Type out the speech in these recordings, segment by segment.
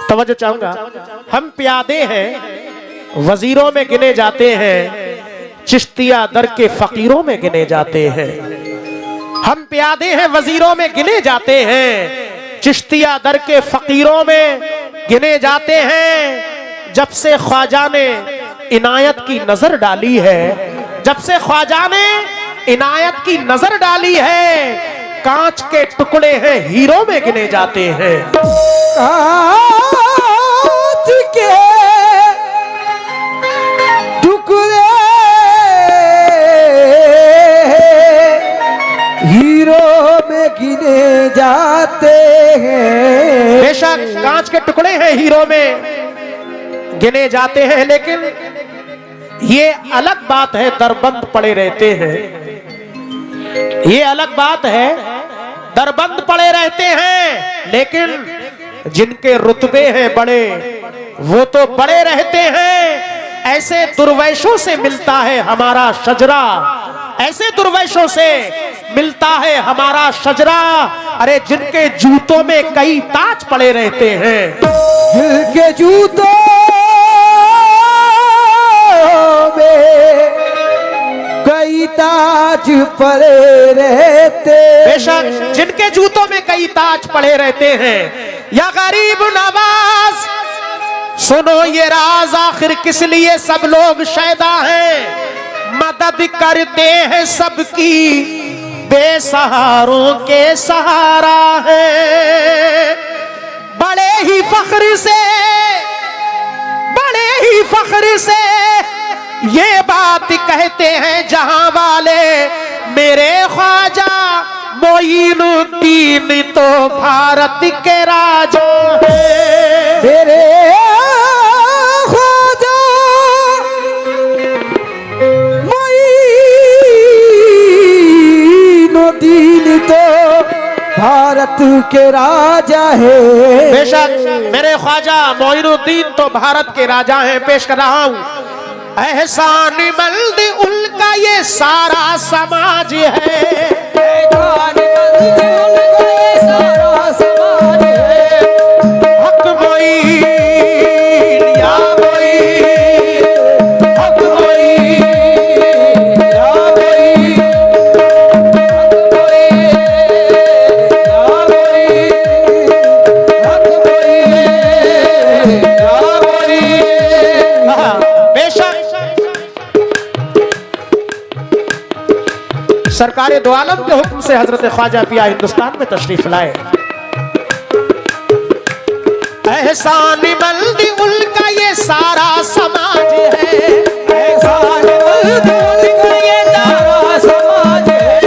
तवज्जो चाहूंगा। हम प्यादे हैं, वजीरों में गिने जाते हैं, चिश्तिया दर के फकीरों में गिने जाते हैं। हम प्यादे हैं, वजीरों में गिने जाते हैं, चिश्तिया दर के फकीरों में गिने जाते हैं। जब से ख्वाजा ने इनायत की नजर डाली है, जब से ख्वाजा ने इनायत की नजर डाली है, कांच के टुकड़े हैं हीरो में गिने जाते हैं। कांच के टुकड़े हीरो में गिने जाते हैं। बेशक कांच के टुकड़े हैं हीरो में गिने जाते हैं, लेकिन ये अलग बात है दरबंद पड़े रहते हैं। ये अलग बात है दरबंद पड़े रहते हैं, लेकिन जिनके रुतबे हैं बड़े वो तो बड़े रहते हैं। ऐसे दुर्वैशों से मिलता है हमारा शजरा, ऐसे दुर्वैशों से मिलता है हमारा शजरा। अरे जिनके जूतों में कई ताज पड़े रहते हैं, जिनके जूतों में कई ताज पड़े रहते। बेशक जिनके जूतों में कई ताज पड़े रहते हैं। या गरीब नवाज सुनो ये राज, आखिर किस लिए सब लोग शैदा हैं। मदद करते हैं सबकी, बेसहारों के सहारा है। बड़े ही फख्र से, बड़े ही फख्र से ये बात कहते हैं जहां वाले, मेरे ख्वाजा मोइनुद्दीन तो भारत के राजा हैं। मेरे ख्वाजा मोइनुद्दीन तो भारत के राजा है। बेशक मेरे ख्वाजा मोइनुद्दीन तो भारत के राजा हैं। पेश कर रहा हूं, एहसान मल्द उनका ये सारा समाज है। हक मोइन या मोइन, हक मोइन या मोइन, हक मोइन या मोइन, हक मोइन या मोइन। बेशक सरकार दो आलम के हुक्म से हजरत ख्वाजा पिया हिंदुस्तान में तशरीफ लाए। एहसान मल्द उनका ये सारा समाज है, एहसान मल्द उनका ये सारा समाज है,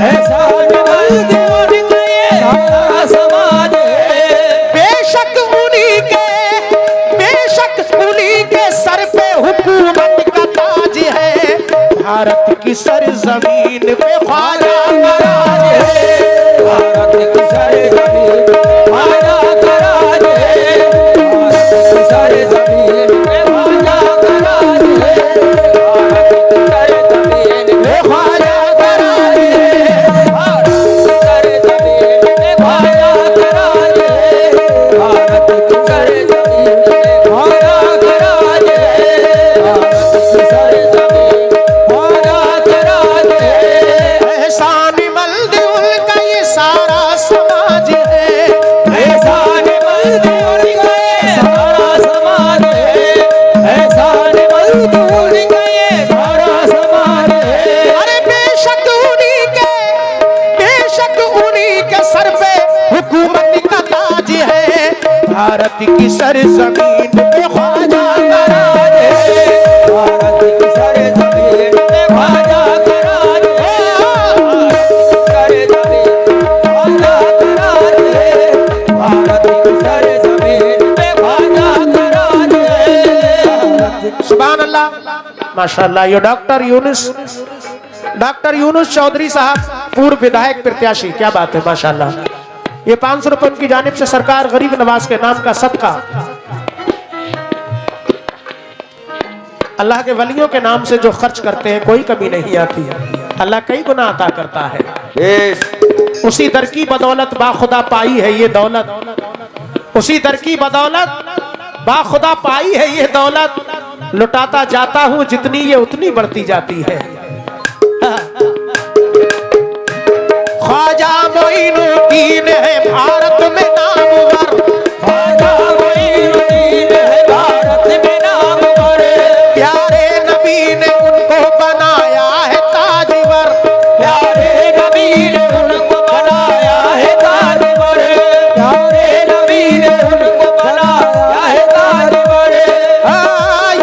एहसान मल्द उनका ये सारा समाज है। बेशक उन्हीं के सर पे हुकूमत का ताज है। भारत की सरजमीन पे ख्वाजा का राज है, भारत की सरजमीन पे ख्वाजा का राज है, भारत की सरजमीन पे ख्वाजा का राज है, भारत की सरजमीन पे ख्वाजा का राज है, भारत की सरजमीन पे ख्वाजा का राज है, भारत की सरजमीन पे ख्वाजा का राज है, भारत की सरजमीन एहसान मल्द उनका ये सारा समाज है, एहसान मल्द उनका ये सारा समाज है, एहसान मल्द उनका ये सारा समाज है। अरे बेशक उन्हीं के सर पे हुकूमत का ताज है। भारत की सरजमीन पे ख्वाजा का राज है, भारत की सरजमीन पे ख्वाजा का राज है। सुभान अल्लाह, माशाअल्लाह। ये डॉक्टर यूनुस चौधरी साहब, पूर्व विधायक प्रत्याशी, क्या बात है माशाअल्लाह। ये 500 रुपए उनकी जानिब से सरकार गरीब नवाज के नाम का सदका अल्लाह के वलियों के नाम से जो खर्च करते हैं कोई कमी नहीं आती। अल्लाह कई गुना अता करता है। उसी दर की बदौलत बाखुदा पाई है ये दौलत। उसी दर की बदौलत बाखुदा पाई है ये दौलत, लुटाता जाता हूं जितनी ये उतनी बढ़ती जाती है। ख्वाजा मोइनुद्दीन है भारत में नामवर, ख्वाजा मोइनुद्दीन है भारत में नामवर, प्यारे नबी ने उनको बनाया है ताजवर, प्यारे नबी ने उनको बनाया है ताजवर, प्यारे नबी ने उनको बनाया है ताजवर।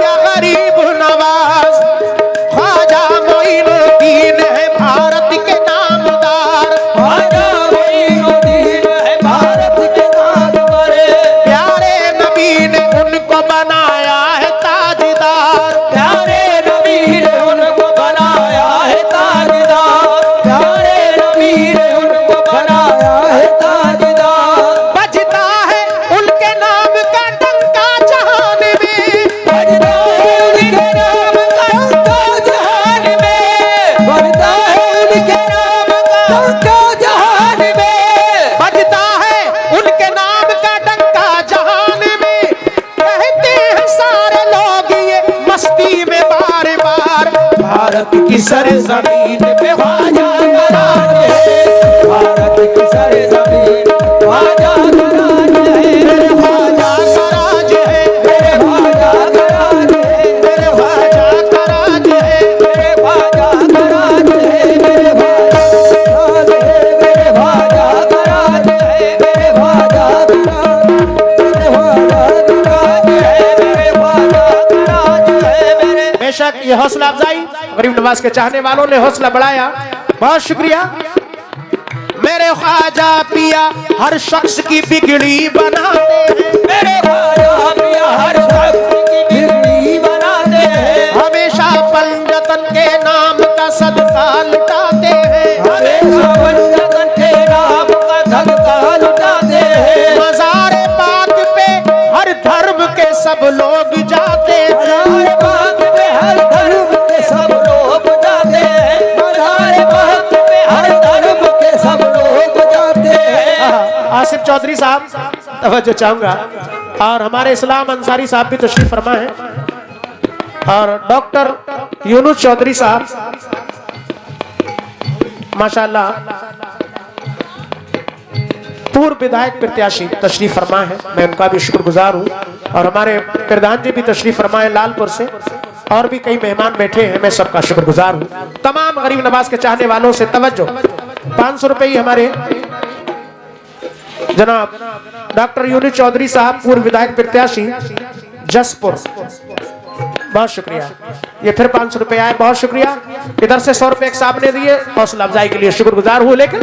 या गरीब नवाज ख्वाजा मोइनुद्दीन है भारत के नामदार, ख्वाजा मोइनुद्दीन है भारत के नामवर, प्यारे नबी ने उनको बनाया है ताजदार, प्यारे नबी ने उनको बनाया है ताजदार, प्यारे नबी ने उनको बनाया है ताजदार। बजता है उनके नाम का डंका जहान में, बजता है उनके नाम का डंका जहान में, बजता है उनके नाम का डंका जहान में, बजता है उनके नाम का डंका जहान में, कहते हैं सारे लोग ये मस्ती में बार बार, भारत की सरजमीन पे ख्वाजा का राज है, भारत की सरजमीन ख्वाजा का राज है, ख्वाजा का राज है, मेरे ख्वाजा का राज है, मेरे ख्वाजा का राज है, मेरे ख्वाजा का राज है, मेरे ख्वाजा का राज है, मेरे ख्वाजा का राज है, मेरे ख्वाजा का राज, मेरे ख्वाजा का राज है, मेरे ख्वाजा का राज है, मेरे। बेशक ये हौसला अफजाई गरीब नवाज के चाहने वालों ने हौसला बढ़ाया, बहुत शुक्रिया। मेरे ख्वाजा पिया हर शख्स की बिगड़ी बनाते हैं, मेरे ख्वाजा पिया हर शख्स की बिगड़ी बनाते हैं, हमेशा पंजतन के नाम का सदका लुटाते हैं, हमेशा पंजतन के नाम का सदका लुटाते हैं, मज़ारे पाक पे हर धर्म के सब लोग जाते हैं, मज़ारे पाक पे हर धर्म के सब लोग जाते हैं, मज़ारे पाक पे हर धर्म के सब लोग जाते हैं। आसिफ चौधरी साहब तवज्जो चाहूंगा, और हमारे इस्लाम अंसारी साहब भी तशरीफ फरमा है, और डॉक्टर यूनुस चौधरी साहब माशाल्लाह पूर्व विधायक प्रत्याशी तशरीफ फरमा है, मैं उनका भी शुक्रगुजार हूँ। और हमारे प्रधान जी भी तशरीफ फरमा है लालपुर से, और भी कई मेहमान बैठे हैं, मैं सबका शुक्रगुजार हूँ। तमाम गरीब नवाज के चाहने वालों से तवज्जो, 500 रुपये हमारे जनाब डॉक्टर यूनुस चौधरी साहब पूर्व विधायक प्रत्याशी जसपुर, बहुत शुक्रिया। ये फिर 500 रुपये आए, बहुत शुक्रिया। इधर से 100 रुपये एक साहब ने दिए, हौसला अफजाई के लिए शुक्रगुजार हूँ। लेकिन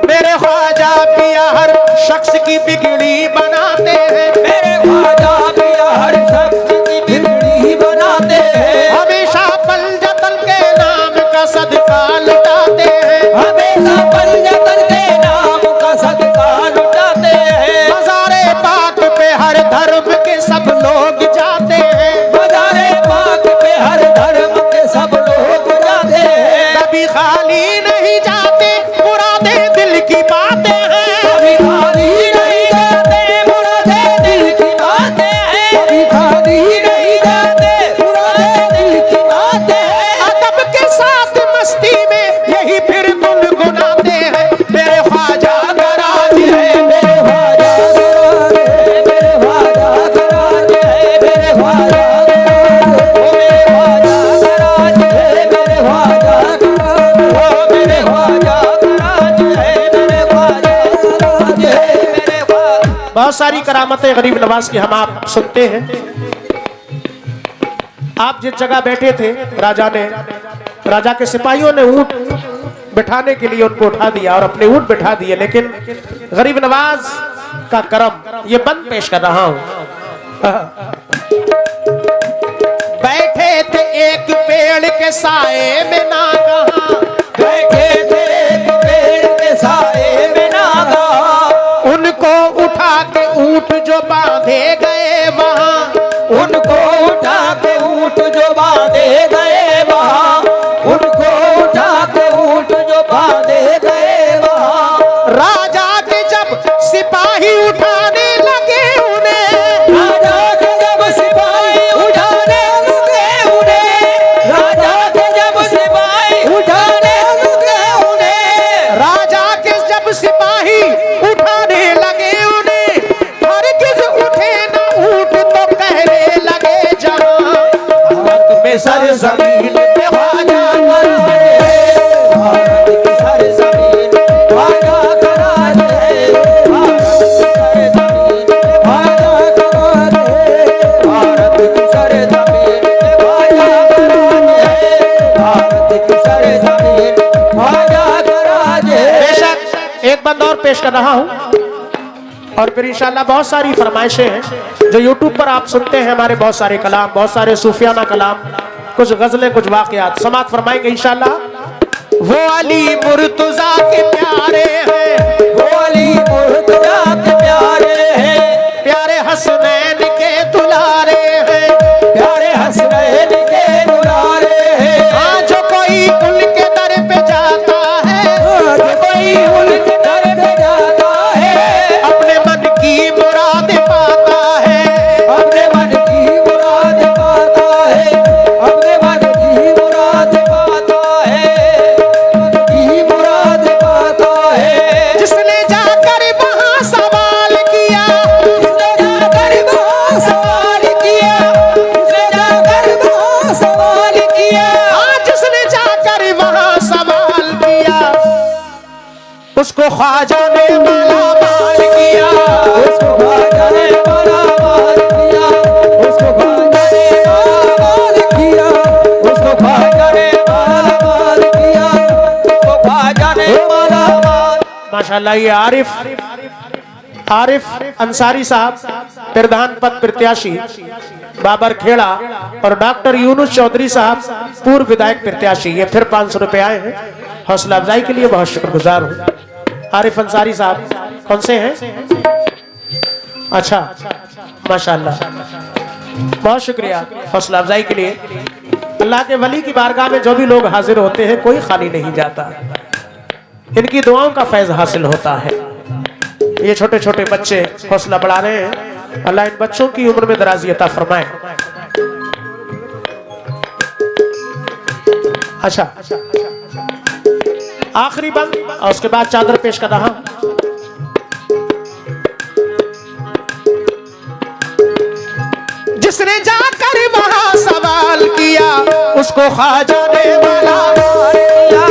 मेरे ख्वाजा पिया हर शख्स की बिगड़ी बनाते हैं, मेरे ख्वाजा पिया हर शख्स की बिगड़ी बनाते हैं, हमेशा पंजतन के नाम का सदका लुटाते हैं, हमेशा पंजतन के नाम का सदका लुटाते हैं, मज़ारे पाक पे हर धर्म के सब लोग जाते हैं, मज़ारे पाक पे हर धर्म के सब लोग जाते हैं, कभी खाली नहीं जाते मुरादे दिल की बातें हैं, कभी खाली नहीं जाते मुरादे दिल की बातें हैं, कभी खाली नहीं जाते मुरादे दिल की बातें हैं, अदब के साथ मस्ती में यही फिर गुनगुनाते हैं, मेरे ख्वाजा का राज है, मेरे ख्वाजा का राज है, मेरे ख्वाजा का राज है, मेरे ख्वाजा का राज है, मेरे ख्वाजा का राज है, मेरे ख्वाजा का राज है, मेरे ख्वाजा। बहुत सारी करामतें गरीब नवाज की हम आप सुनते हैं। आप जिस जगह बैठे थे, राजा के सिपाहियों ने ऊंट बिठाने के लिए उनको उठा दिया और अपने ऊंट बिठा दिए, लेकिन गरीब नवाज का करम ये बंद पेश कर रहा हूं। बैठे थे एक पेड़ के साए में ना कहा, बैठे थे एक पेड़ के साए में नागा, उनको उठा के ऊंट जो बांधे गए वहां, उनको उठा के ऊंट जो बांधे गए वहां, उनको उठा के ऊंट जो बांधे गए वहां, राजा के जब सिपाही सिपाही उठाने लगे उन्हें, राजा के जब सिपाही उठाने लगे उन्हें, राजा के जब सिपाही उठाने लगे उन्हें, राजा के जब सिपाही उठाने लगे उन्हें, हरगिज उठे न ऊंट तो कहने लगे जहां भारत में सर जमीन पे ख्वाजा भारत की सर जमीन ख्वाजा करा दे, भारत की सर जमीन ख्वाजा करा दे, भारत की सर जमीन ख्वाजा करा दे, भारत की सर जमीन ख्वाजा करा दे। बेशक एक बंद और पेश कर रहा हूं और फिर इंशाल्लाह बहुत सारी फरमाइशें हैं जो यूट्यूब पर आप सुनते हैं, हमारे बहुत सारे कलाम, बहुत सारे सूफियाना कलाम, कुछ गजलें, कुछ वाकयात समात फरमाएंगे इंशाल्लाह। वो अली मुर्तजा के प्यारे हैं, वो अली मुर्तजा के प्यारे हैं, प्यारे हसनैन के दुलारे हैं, प्यारे हसनैन के दुलारे हैं, हाँ जो कोई उनके दर पे जाता है, जो कोई उनके दर पे जाता है, अपने मन की मुराद पाता है, अपने मन की मुराद पाता है, अपने मन की मुराद पाता है, मन की मुराद पाता है। जिसने जाकर वहाँ सवाल किया, जिसने जाकर वहाँ सवाल किया, जिसने जाकर वहाँ सवाल किया, हाँ जिसने जाकर वहाँ सवाल किया, उसको ख्वाजा ने माला माल किया, उसको ख्वाजा ने माला माल किया, उसको ख्वाजा ने माला माल किया, उसको ख्वाजा ने माला माल किया, उसको ख्वाजा ने माला माल। माशाल्लाह। ये आरिफ अंसारी साहब प्रधान पद प्रत्याशी बाबर खेड़ा और डॉक्टर यूनुस चौधरी साहब पूर्व विधायक प्रत्याशी, ये फिर 500 रुपए आए हैं। हौसला अफजाई के लिए बहुत शुक्रगुजार हूँ। आरिफ अंसारी साहब कौन से हैं? अच्छा, माशाल्लाह, बहुत शुक्रिया हौसला अफजाई के लिए। अल्लाह के वली की बारगाह में जो भी लोग हाजिर होते हैं कोई खाली नहीं जाता, इनकी दुआओं का फैज हासिल होता है। ये छोटे छोटे बच्चे हौसला बढ़ा रहे हैं, अल्लाह इन बच्चों की उम्र में दराजी अता फरमाए। अच्छा, आखिरी बंद और उसके बाद चादर पेश कर रहा हूं। जिसने जाकर वहां सवाल किया, उसको ख्वाजा ने माला माल किया,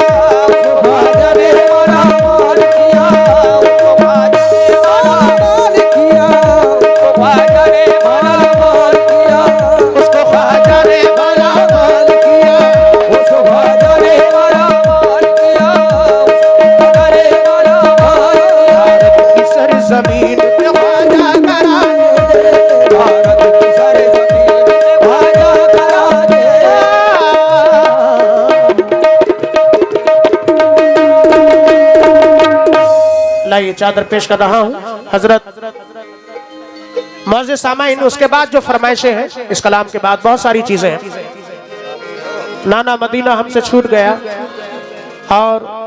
उसको ख्वाजा ने माला माल किया, उसको ख्वाजा ने माला माल किया, उसको ख्वाजा ने माला माल किया, उसको ख्वाजा ने माला माल किया, उसको ख्वाजा ने माला माल किया, उसको ख्वाजा ने माला माल किया। भारत की सरजमीन पे ख्वाजा करा दे, भारत की सर जमीन ख्वाजा करा दे। लाइए चादर पेश कर रहा हूँ हजरत मौज़े सामाइन। उसके बाद जो फरमाइशें हैं इस कलाम के बाद बहुत सारी चीजें हैं। नाना मदीना हमसे छूट गया और